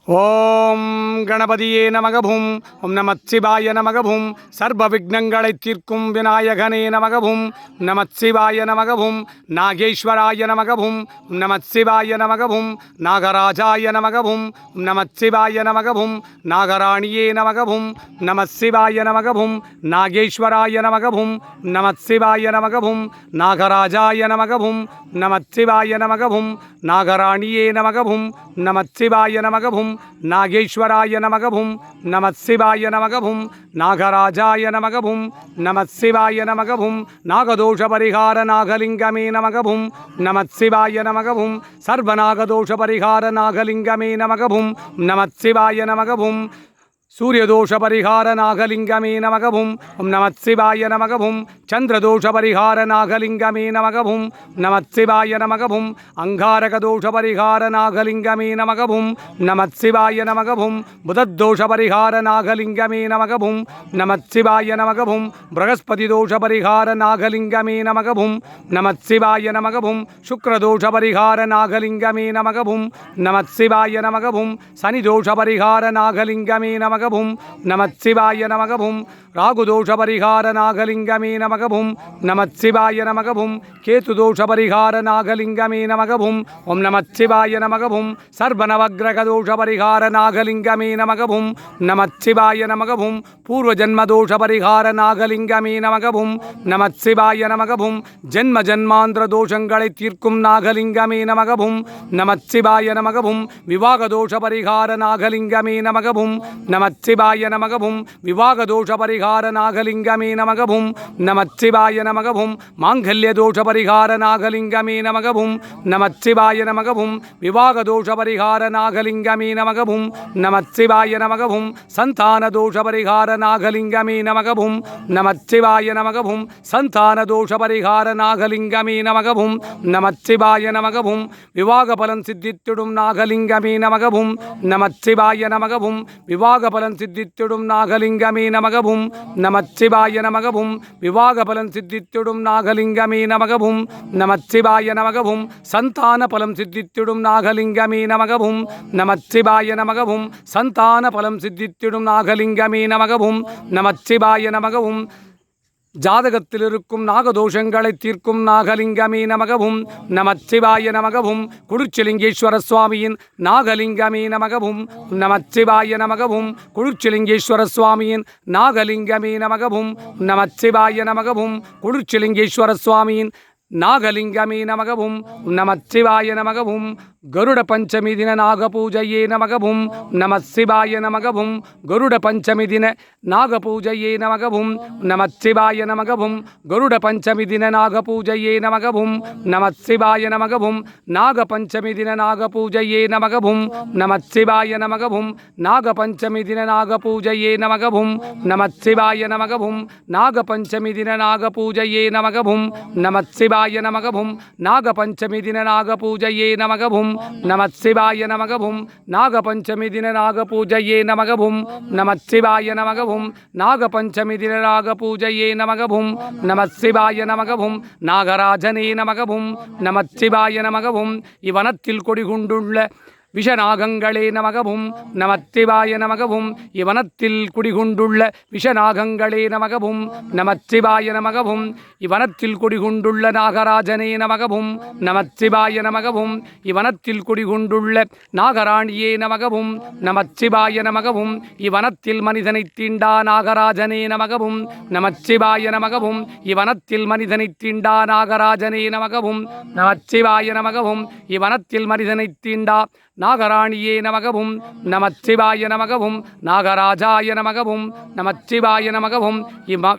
ஓம் கணபதியே நமகவும் ஓம் நமச்சிவாய நமகவும் சர்வ விக்னங்களை தீர்க்கும் விநாயகனே நமகவும் நமச்சிவாய நமகவும் நாகேஸ்வராய நமகவும் நமச்சிவாய நமகவும் நாகராஜாய நமகவும் நமச்சிவாய நமகவும் நாகராணியே நமகவும் நமச்சிவாய நமகவும் நாகேஸ்வராய நமகவும் நமச்சிவாய நமகவும் நாகராஜாய நமகவும் நமச்சிவாய நமகவும் நாகராணியே நமகவும் நமச்சிவாய நமகவும் நாகேஸ்வராய நமகவும் நமச்சிவாய நமகவும் நாகராஜாய நமகவும் நமச்சிவாய நமகவும் நாகதோஷ பரிகார நாகலிங்கமே நமகவும் நமச்சிவாய நமகவும் சர்வநாகதோஷ பரிகார நாகலிங்கமே நமகவும் நமச்சிவாய நமகவும் சூரியதோஷ பரிகார நாகலிங்கமே நமகவும் நமச்சிவாய நமகவும் சந்திரதோஷ பரிகார நாகலிங்கமே நமகவும் நமச்சிவாய நமகவும் அங்காரகதோஷ பரிகார நாகலிங்கமே நமகவும் நமச்சிவாய நமகவும் புதத்தோஷ பரிகார நாகலிங்கமே நமகவும் நமச்சிவாய நமகவும் பிரகஸ்பதி தோஷ பரிகார நாகலிங்கமே நமகவும் நமச்சிவாய நமகவும் சுக்ரதோஷ பரிகார நாகலிங்கமே நமகவும் நமச்சிவாய நமகவும் சனிதோஷ பரிகார நாகலிங்கமே நமகவும் நமச்சிவாய நமகவும் ராகுதோஷ பரிகார நாகலிங்கமே நமகவும் நமச்சிவாய நமகவும் கேதுதோஷ பரிகார நாகலிங்கமே நமகவும் ஓம் நமச்சிவாய நமகவும் சர்வநவக்கிரக தோஷ பரிகார நாகலிங்கமே நமகவும் நமச்சிவாய நமகவும் பூர்வ ஜன்மதோஷ பரிகார நாகலிங்கமே நமகவும் நமச்சிவாய நமகவும் ஜென்ம ஜன்மாந்திர தோஷங்களை தீர்க்கும் நாகலிங்கமே நமகவும் நமச்சிவாய நமகவும் விவாக தோஷ பரிகார நாகலிங்கமே நமகவும் நமச்சிவாய நமகவும் விவாக தோஷ பரிகார நாகலிங்கமே நமகவும் நமச்சிவாய நமகவும் மாங்கல்ய தோஷ பரிகார நாகலிங்கமே நமகவும் நமச்சிவாய நமகவும் விவாக தோஷ பரிகார நாகலிங்கமே நமகவும் நமச்சிவாய நமகவும் சந்தான தோஷ பரிகார நாகலிங்கமே நமகவும் நமச்சிவாய நமகவும் சந்தான தோஷ பரிகார நாகலிங்கமே நமகவும் நமச்சிவாய நமகவும் விவாக பலன் சித்தித்திடும் நாகலிங்கமே நமகவும் நமச்சிவாய நமகவும் விவாக பலன் சித்தித்திடும் நாகலிங்கமே நமகவும் நமச்சிவாய நமகவும் விவாக பலன் சித்தித்திடும் நாகலிங்கமே நமகவும் நமச்சிவாய நமகவும் சந்தான பலம் சித்தித்திடும் நாகலிங்கமே நமகவும் நமச்சிவாய நமகவும் சந்தான பலம் சித்தித்திடும் நாகலிங்கமே நமகவும் நமச்சிவாய நமகவும் ஜாதகத்தில் இருக்கும் நாகதோஷங்களை தீர்க்கும் நாகலிங்கமே நமகவும் நமச்சிவாய நமகவும் குளிர்ச்சிலிங்கேஸ்வர சுவாமியின் நாகலிங்கமே நமகவும் நமச்சிவாய நமகவும் குளிர்ச்சிலிங்கேஸ்வர சுவாமியின் நாகலிங்கமே நமகவும் நமச்சிவாய நமகவும் குளிர்ச்சிலிங்கேஸ்வர சுவாமியின் நாகலிங்கமே நமகவும் நமச்சிவாய நமகவும் கருட பஞ்சமி தின நாகபூஜையே நமகவும் நமச்சிவாய நமகவும் கருட பஞ்சமி தின நாகபூஜையே நமகவும் நமச்சிவாய நமகவும் கருட பஞ்சமி தின நாகபூஜையே நமகவும் நமச்சிவாய நமகவும் நாகபஞ்சமி தின நாகபூஜையே நமகவும் நமச்சிவாய நமகவும் நாகபஞ்சமி தின நாகபூஜையே நமகவும் நமச்சிவாய நமகவும் நாகபஞ்சமி தின நாகபூஜையே நமகவும் நமச்சிவாய நமகவும் நாகபஞ்சமி தின நாகபூஜையே நமகவும் நமச்சிவாய நமகவும் நாகபஞ்சமி தின நாகபூஜையே நமகவும் நமச்சிவாய நமகவும் நாகபஞ்சமி தின நாகபூஜையே நமகவும் நமச்சிவாய நமகவும் நாகராஜனே நமகவும் நமச்சிவாய நமகவும் இவனத்தில் கொடிகொண்டுள்ள விஷநாகங்களே நமகவும் நமச்சிவாய நமகவும் இவனத்தில் குடிகொண்டுள்ள விஷநாகங்களே நமகவும் நமச்சிவாய நமகவும் இவனத்தில் குடிகொண்டுள்ள நாகராஜனே நமகவும் நமச்சிவாய நமகவும் இவனத்தில் குடிகொண்டுள்ள நாகராணியே நமகவும் நமச்சிவாய நமகவும் இவனத்தில் மனிதனை தீண்டா நாகராஜனே நமகவும் நமச்சிவாய நமகவும் இவனத்தில் மனிதனை தீண்டா நாகராஜனே நமகவும் நமச்சிவாய நமகவும் இவனத்தில் மனிதனை தீண்டா நாகராணியே நமகவும் நமச்சிவாய நமகவும் நாகராஜாய நமகவும் நமச்சிவாய நமகவும்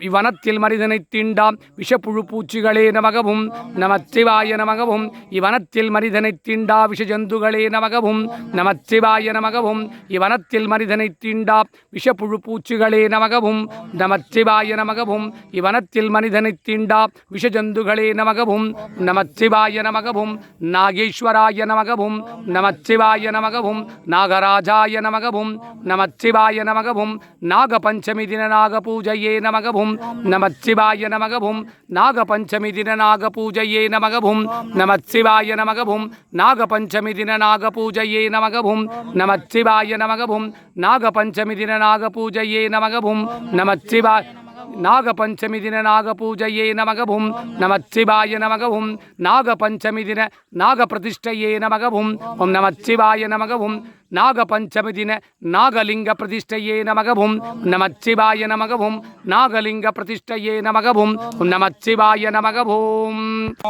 இவனத்தில் மனிதனை தீண்டாம் விஷப்புழு பூச்சிகளே நமகவும் நமச்சிவாய நமகவும் இவனத்தில் மனிதனை தீண்டா விஷஜந்துகளே நமகவும் நமச்சிவாய நமகவும் இவனத்தில் மனிதனை தீண்டா விஷப்புழு பூச்சிகளே நமகவும் நமச்சிவாய நமகவும் இவனத்தில் மனிதனை தீண்டா விஷஜந்துகளே நமகவும் நமச்சிவாய நமகவும் நாகேஸ்வராய நமகவும் நமச்சிவாய நமச்சிவாய நமகவும் நாகராஜாய நமகவும் நமச்சிவாய நமகவும் நாகபஞ்சமி தின நாக பூஜையே நமகவும் நமச்சிவாய நமகவும் நாகபஞ்சமி தின நாக பூஜையே நமகவும் நமச்சிவாய நமகவும் நாகபஞ்சமி தின நாக பூஜையே நமகவும் நமச்சிவாய நமகவும் நாகபஞ்சமி தின நாக பூஜையே நமகவும் நமச்சிவாய நாகபஞ்சமி தின நாக பூஜையே நமகவும் நமச்சிவாய நமகவும் நாகபஞ்சமி தின நாக பிரதிஷ்டையே நமகவும் ஓம் நமச்சிவாய நமகவும் நாகபஞ்சமி தின நாகலிங்க பிரதிஷ்டையே நமகவும் நமச்சிவாய நமகவும் நாகலிங்க பிரதிஷ்டையே நமகவும் ஓம் நமச்சிவாய நமகவும்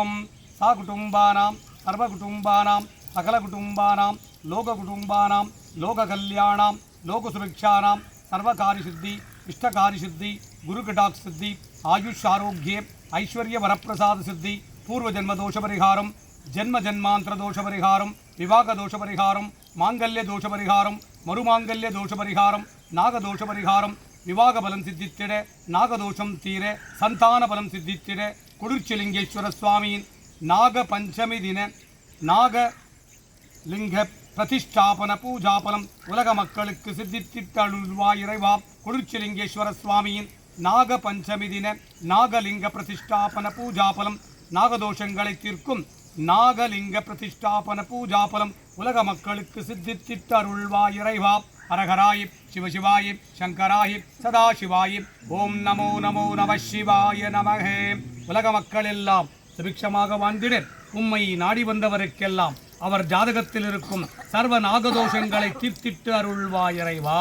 ஓம் சாகுடும்பானாம் சர்வகுடும்பானாம் சகலகுடும்பானாம் லோககுடும்பானாம் லோககல்யாணாம் லோகசுபிக்ஷானாம் சர்வகாரிசித்தி இஷ்டகாரிசித்தி குருகடாக் சித்தி ஆயுஷ் ஆரோக்கிய ஐஸ்வர்ய வரப்பிரசாத சித்தி பூர்வ ஜென்ம தோஷ பரிகாரம் ஜென்ம ஜென்மாந்திர தோஷ பரிகாரம் விவாக தோஷ பரிகாரம் மாங்கல்ய தோஷ பரிகாரம் மறுமாங்கல்ய தோஷ பரிகாரம் நாகதோஷ பரிகாரம் விவாக பலம் சித்தித்திட நாகதோஷம் தீர சந்தான பலம் சித்தித்திட குளிர்ச்சிலிங்கேஸ்வர சுவாமியின் நாக பஞ்சமி தின நாகலிங்க பிரதிஷ்டாபன பூஜாபலம் உலக மக்களுக்கு சித்தித்திட்டருள்வாய் இறைவா. குளிர்ச்சிலிங்கேஸ்வர சுவாமியின் நாக பஞ்சமி தின நாகலிங்க பிரதிஷ்டாபன பூஜாபலம் நாகதோஷங்களை தீர்க்கும் நாகலிங்க பிரதிஷ்டாபன பூஜாபலம் உலக மக்களுக்கு சித்தித்திட்டருள்வாய் இறைவா. ஹரஹராய் சிவசிவாய் சங்கராய் சதாசிவாய் ஓம் நமோ நமோ நம சிவாய நமஹே. உலக மக்கள் எல்லாம் சுபிக்ஷமாக வாழ்ந்திட உம்மை நாடி வந்தவருக்கெல்லாம் அவர் ஜாதகத்தில் இருக்கும் சர்வ நாகதோஷங்களை தீர்த்திட்டு அருள்வாய் இறைவா.